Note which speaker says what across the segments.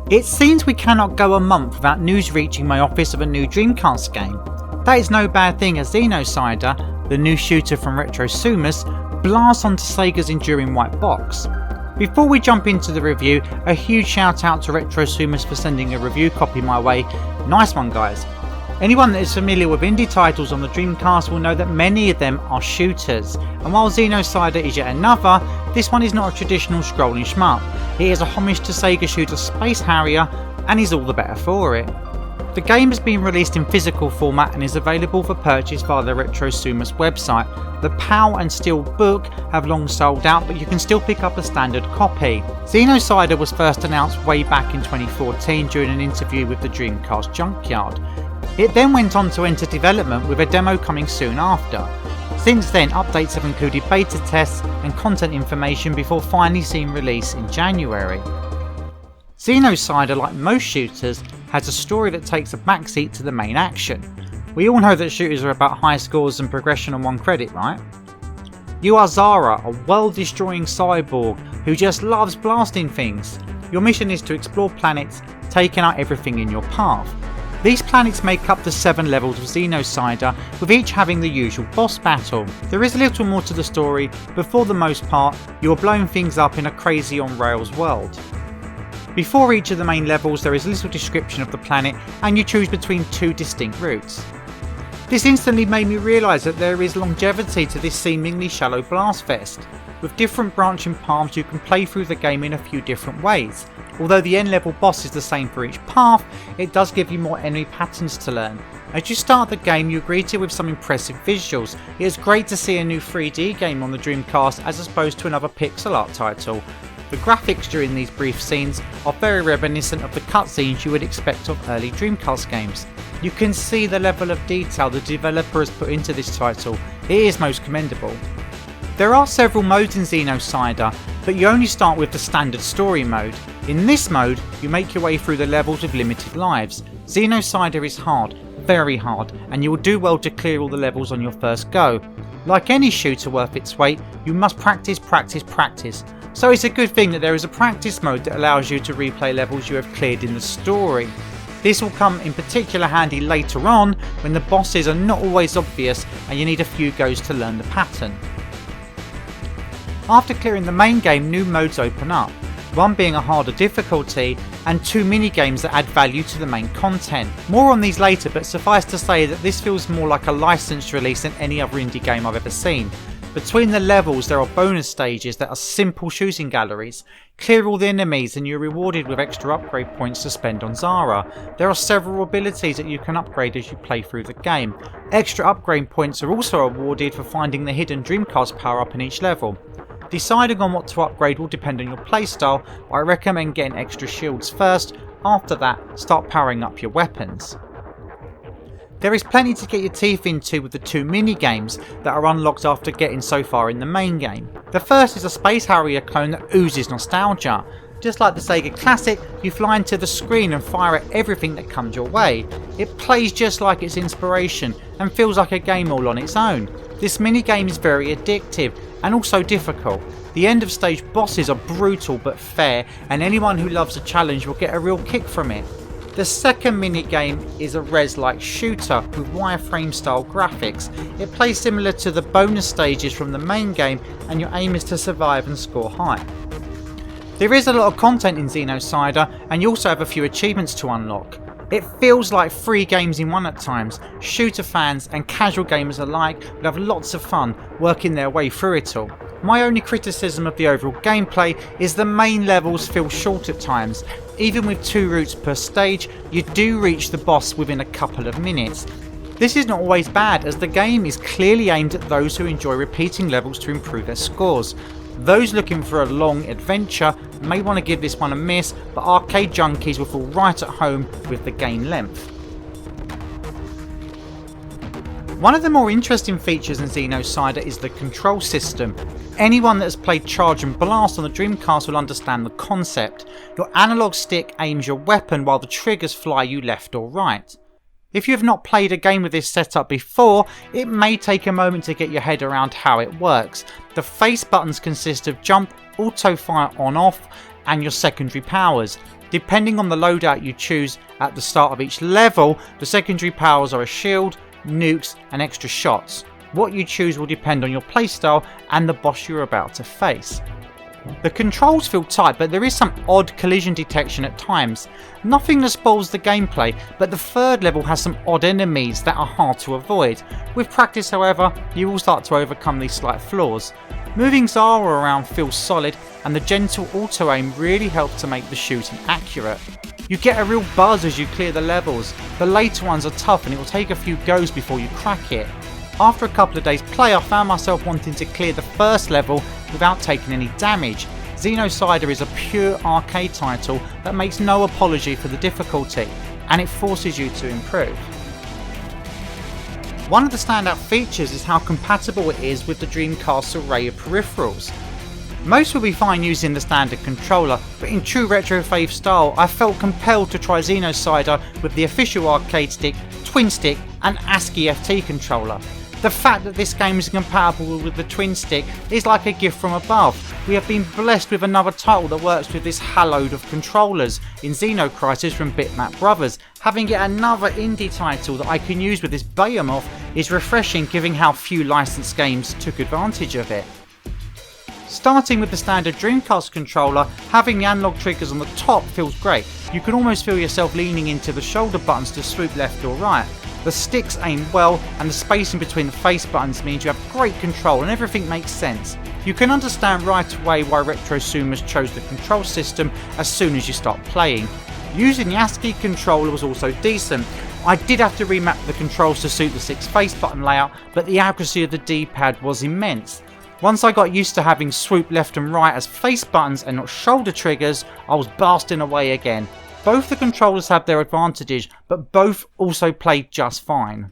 Speaker 1: It seems we cannot go a month without news reaching my office of a new Dreamcast game. That is no bad thing as Xenocider, the new shooter from Retro Sumus, blasts onto Sega's enduring white box. Before we jump into the review, a huge shout out to Retro Sumus for sending a review copy my way. Nice one guys. Anyone that is familiar with indie titles on the Dreamcast will know that many of them are shooters, and while Xenocider is yet another, this one is not a traditional scrolling shmup. It is a homage to Sega shooter Space Harrier and is all the better for it. The game has been released in physical format and is available for purchase via the Retro Sumus website. The PAL and Steel book have long sold out, but you can still pick up a standard copy. Xenocider was first announced way back in 2014 during an interview with the Dreamcast Junkyard. It then went on to enter development with a demo coming soon after. Since then, updates have included beta tests and content information before finally seeing release in January. Xenocider, like most shooters, has a story that takes a backseat to the main action. We all know that shooters are about high scores and progression on one credit, right? You are Zara, a world-destroying cyborg who just loves blasting things. Your mission is to explore planets, taking out everything in your path. These planets make up the 7 levels of Xenocider, with each having the usual boss battle. There is a little more to the story, but for the most part, you are blowing things up in a crazy on rails world. Before each of the main levels there is a little description of the planet and you choose between 2 distinct routes. This instantly made me realise that there is longevity to this seemingly shallow blast fest. With different branching paths you can play through the game in a few different ways. Although the end level boss is the same for each path, it does give you more enemy patterns to learn. As you start the game you are greeted with some impressive visuals. It is great to see a new 3D game on the Dreamcast as opposed to another pixel art title. The graphics during these brief scenes are very reminiscent of the cutscenes you would expect of early Dreamcast games. You can see the level of detail the developer has put into this title. It is most commendable. There are several modes in Xenocider, but you only start with the standard story mode. In this mode, you make your way through the levels with limited lives. Xenocider is hard, very hard, and you will do well to clear all the levels on your first go. Like any shooter worth its weight, you must practice. So it's a good thing that there is a practice mode that allows you to replay levels you have cleared in the story. This will come in particular handy later on when the bosses are not always obvious and you need a few goes to learn the pattern. After clearing the main game, new modes open up, one being a harder difficulty and 2 mini-games that add value to the main content. More on these later, but suffice to say that this feels more like a licensed release than any other indie game I've ever seen. Between the levels there are bonus stages that are simple shooting galleries. Clear all the enemies and you're rewarded with extra upgrade points to spend on Zara. There are several abilities that you can upgrade as you play through the game. Extra upgrade points are also awarded for finding the hidden Dreamcast power up in each level. Deciding on what to upgrade will depend on your playstyle, but I recommend getting extra shields first. After that, start powering up your weapons. There is plenty to get your teeth into with the 2 mini-games that are unlocked after getting so far in the main game. The first is a Space Harrier clone that oozes nostalgia. Just like the Sega Classic, you fly into the screen and fire at everything that comes your way. It plays just like its inspiration and feels like a game all on its own. This mini-game is very addictive and also difficult. The end of stage bosses are brutal but fair, and anyone who loves a challenge will get a real kick from it. The second mini-game is a res-like shooter with wireframe style graphics. It plays similar to the bonus stages from the main game and your aim is to survive and score high. There is a lot of content in Xenocider and you also have a few achievements to unlock. It feels like 3 games in one at times. Shooter fans and casual gamers alike will have lots of fun working their way through it all. My only criticism of the overall gameplay is the main levels feel short at times. Even with 2 routes per stage, you do reach the boss within a couple of minutes. This is not always bad as the game is clearly aimed at those who enjoy repeating levels to improve their scores. Those looking for a long adventure may want to give this one a miss, but arcade junkies will feel right at home with the game length. One of the more interesting features in Xenocider is the control system. Anyone that has played Charge and Blast on the Dreamcast will understand the concept. Your analog stick aims your weapon while the triggers fly you left or right. If you have not played a game with this setup before, it may take a moment to get your head around how it works. The face buttons consist of jump, auto fire on off and your secondary powers. Depending on the loadout you choose at the start of each level, the secondary powers are a shield, nukes and extra shots. What you choose will depend on your playstyle and the boss you're about to face. The controls feel tight, but there is some odd collision detection at times. Nothing that spoils the gameplay, but the third level has some odd enemies that are hard to avoid. With practice, however, you will start to overcome these slight flaws. Moving Zara around feels solid, and the gentle auto-aim really helps to make the shooting accurate. You get a real buzz as you clear the levels. The later ones are tough and it will take a few goes before you crack it. After a couple of days play, I found myself wanting to clear the first level without taking any damage. Xenocider is a pure arcade title that makes no apology for the difficulty, and it forces you to improve. One of the standout features is how compatible it is with the Dreamcast's array of peripherals. Most will be fine using the standard controller, but in true retro fave style, I felt compelled to try Xenocider with the official arcade stick, twin stick and ASCII FT controller. The fact that this game is compatible with the twin stick is like a gift from above. We have been blessed with another title that works with this hallowed of controllers in Xenocrisis from Bitmap Brothers. Having yet another indie title that I can use with this behemoth is refreshing, given how few licensed games took advantage of it. Starting with the standard Dreamcast controller, having the analog triggers on the top feels great. You can almost feel yourself leaning into the shoulder buttons to swoop left or right. The sticks aim well, and the spacing between the face buttons means you have great control and everything makes sense. You can understand right away why Retro Sumus chose the control system as soon as you start playing. Using the ASCII controller was also decent. I did have to remap the controls to suit the 6 face button layout, but the accuracy of the D-pad was immense. Once I got used to having swoop left and right as face buttons and not shoulder triggers, I was blasting away again. Both the controllers have their advantages, but both also played just fine.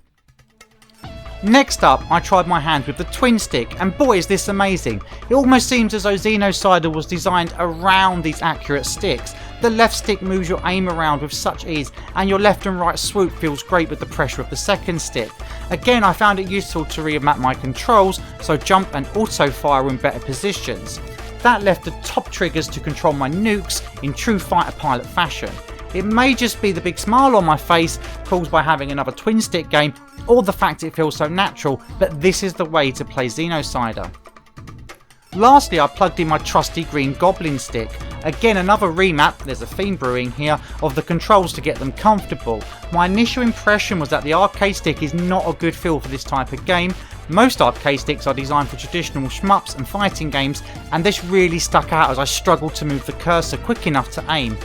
Speaker 1: Next up, I tried my hand with the twin stick, and boy is this amazing. It almost seems as though Xenocider was designed around these accurate sticks. The left stick moves your aim around with such ease, and your left and right swoop feels great with the pressure of the second stick. Again, I found it useful to remap my controls, so jump and auto fire were in better positions. That left the top triggers to control my nukes in true fighter pilot fashion. It may just be the big smile on my face caused by having another twin stick game, or the fact it feels so natural, but this is the way to play Xenocider. Lastly, I plugged in my trusty green goblin stick. Again, another remap, there's a theme brewing here, of the controls to get them comfortable. My initial impression was that the arcade stick is not a good feel for this type of game. Most arcade sticks are designed for traditional shmups and fighting games, and this really stuck out as I struggled to move the cursor quick enough to aim.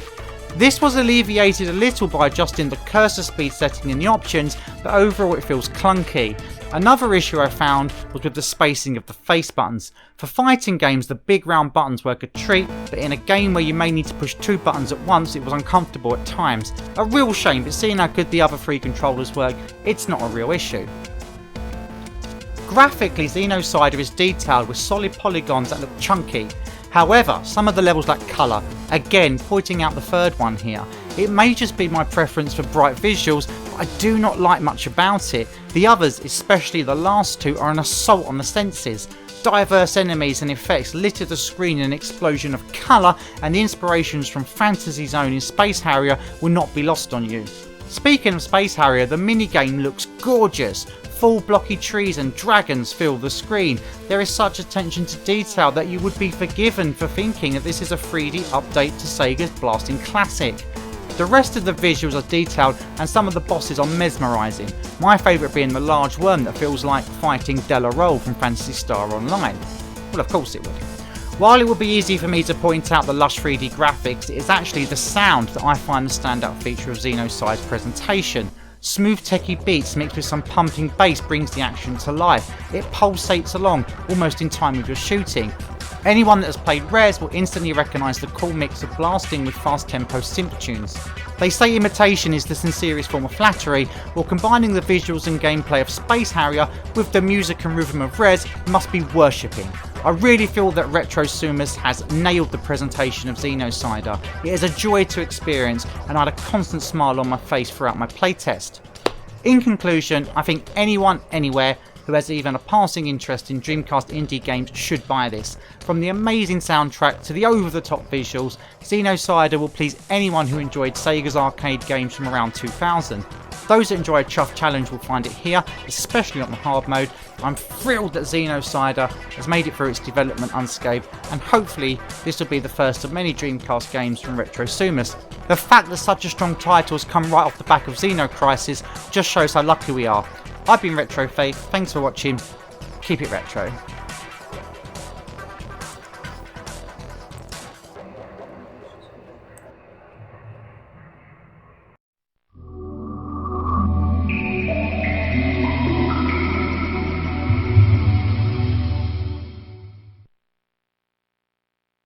Speaker 1: This was alleviated a little by adjusting the cursor speed setting in the options, but overall it feels clunky. Another issue I found was with the spacing of the face buttons. For fighting games, the big round buttons work a treat, but in a game where you may need to push 2 buttons at once, it was uncomfortable at times. A real shame, but seeing how good the other 3 controllers work, it's not a real issue. Graphically, Xenocider is detailed with solid polygons that look chunky. However, some of the levels lack colour, again pointing out the third one here. It may just be my preference for bright visuals, but I do not like much about it. The others, especially the last 2, are an assault on the senses. Diverse enemies and effects litter the screen in an explosion of colour, and the inspirations from Fantasy Zone in Space Harrier will not be lost on you. Speaking of Space Harrier, the minigame looks gorgeous. Full blocky trees and dragons fill the screen. There is such attention to detail that you would be forgiven for thinking that this is a 3D update to Sega's blasting classic. The rest of the visuals are detailed and some of the bosses are mesmerising. My favourite being the large worm that feels like fighting Delarole from Phantasy Star Online. Well, of course it would. While it would be easy for me to point out the lush 3D graphics, it is actually the sound that I find the standout feature of Xenocide's presentation. Smooth techie beats mixed with some pumping bass brings the action to life. It pulsates along, almost in time with your shooting. Anyone that has played Rares will instantly recognise the cool mix of blasting with fast tempo synth tunes. They say imitation is the sincerest form of flattery, while combining the visuals and gameplay of Space Harrier with the music and rhythm of Rares must be worshipping. I really feel that Retro Sumus has nailed the presentation of Xenocider. It is a joy to experience, and I had a constant smile on my face throughout my playtest. In conclusion, I think anyone, anywhere, who has even a passing interest in Dreamcast indie games should buy this. From the amazing soundtrack to the over-the-top visuals, Xenocider will please anyone who enjoyed Sega's arcade games from around 2000. Those that enjoy a Chuff challenge will find it here, especially on the hard mode. I'm thrilled that Xenocider has made it through its development unscathed, and hopefully this will be the first of many Dreamcast games from Retro Sumus. The fact that such a strong title has come right off the back of Xeno Crisis just shows how lucky we are. I've been Retro Faith, thanks for watching, keep it retro.